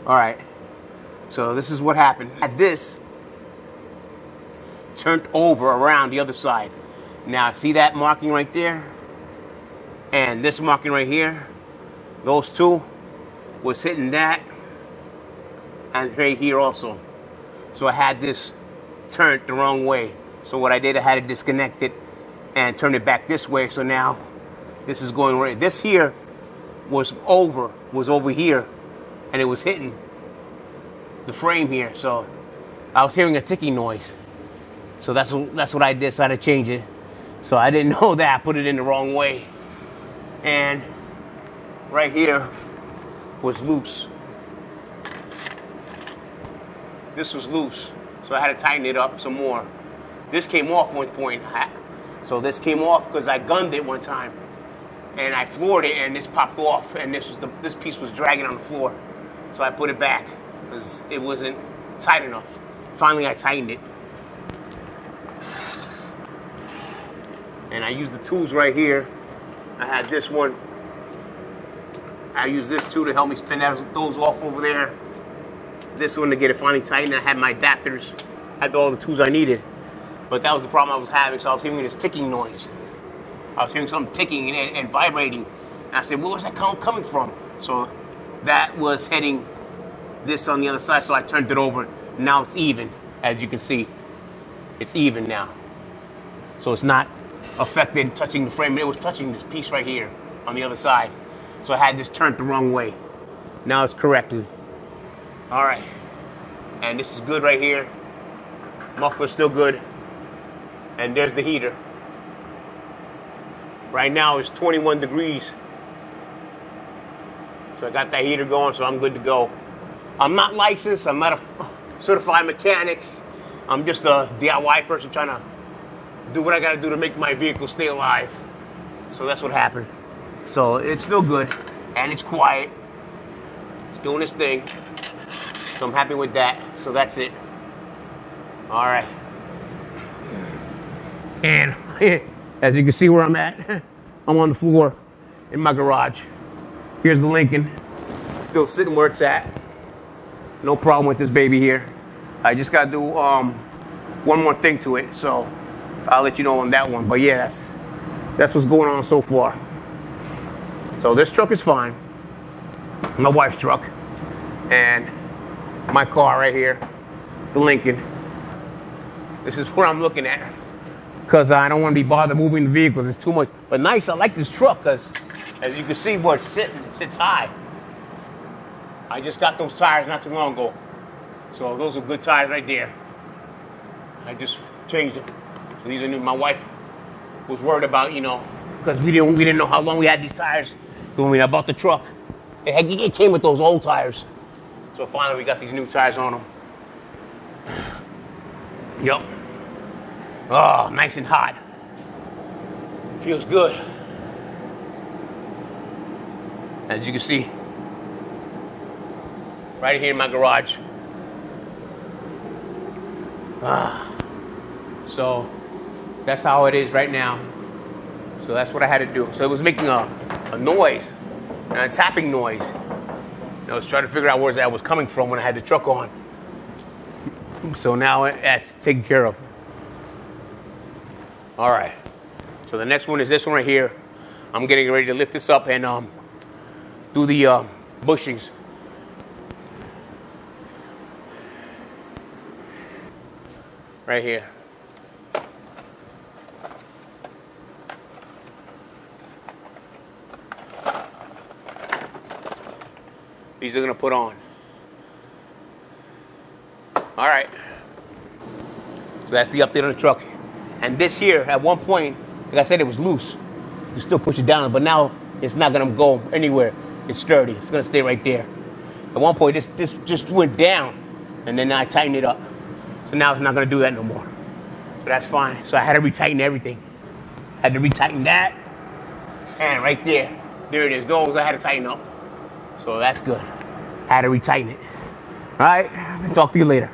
All right. So this is what happened. At this turned over around the other side. Now see that marking right there? And this marking right here, those two was hitting that and right here also. So I had this turned the wrong way. So what I did, I had to disconnect it and turn it back this way. So now this is going right. This here was over here, and it was hitting the frame here. So I was hearing a ticking noise. So that's what I did. So I had to change it. So I didn't know that. I put it in the wrong way. And right here was loose. This was loose. So I had to tighten it up some more. This came off one point. So this came off because I gunned it one time. And I floored it and this popped off. And this piece was dragging on the floor. So I put it back because it wasn't tight enough. Finally I tightened it. And I used the tools right here. I had this one. I used this tool to help me spin those off over there. This one to get it finally tightened. I had my adapters. I had all the tools I needed. But that was the problem I was having. So I was hearing this ticking noise. I was hearing something ticking and vibrating. And I said, where was that coming from? So that was hitting this on the other side. So I turned it over. Now it's even. As you can see, it's even now. So it's not affected touching the frame. It was touching this piece right here on the other side. So I had this turned the wrong way. Now it's corrected. All right. And this is good right here. Muffler's still good. And there's the heater. Right now it's 21 degrees. So I got that heater going, so I'm good to go. I'm not licensed. I'm not a certified mechanic. I'm just a DIY person trying to do what I got to do to make my vehicle stay alive. So that's what happened. So it's still good, and it's quiet. It's doing its thing. So I'm happy with that. So that's it. All right. And as you can see where I'm at, I'm on the floor in my garage. Here's the Lincoln. Still sitting where it's at. No problem with this baby here. I just got to do one more thing to it. So I'll let you know on that one. But yeah, that's what's going on so far. So this truck is fine. My wife's truck. And my car right here, the Lincoln. This is where I'm looking at. Because I don't want to be bothered moving the vehicles. It's too much. But nice, I like this truck because, as you can see where it's sitting, it sits high. I just got those tires not too long ago. So those are good tires right there. I just changed them. So these are new. My wife was worried about, because we didn't know how long we had these tires. So when I bought the truck, it came with those old tires. So finally we got these new tires on them. Yep. Oh, nice and hot. Feels good. As you can see, right here in my garage. So that's how it is right now. So that's what I had to do. So it was making a noise, a tapping noise. I was trying to figure out where that was coming from when I had the truck on. So now that's taken care of. All right. So the next one is this one right here. I'm getting ready to lift this up and do the bushings. Right here. These are going to put on. All right. So that's the update on the truck. And this here, at one point, like I said, it was loose. You still push it down, but now it's not going to go anywhere. It's sturdy. It's going to stay right there. At one point, this just went down, and then I tightened it up. So now it's not going to do that no more. So that's fine. So I had to retighten everything. Had to retighten that. And right there. There it is. Those I had to tighten up. So that's good. Had to retighten it. All right. I'll talk to you later.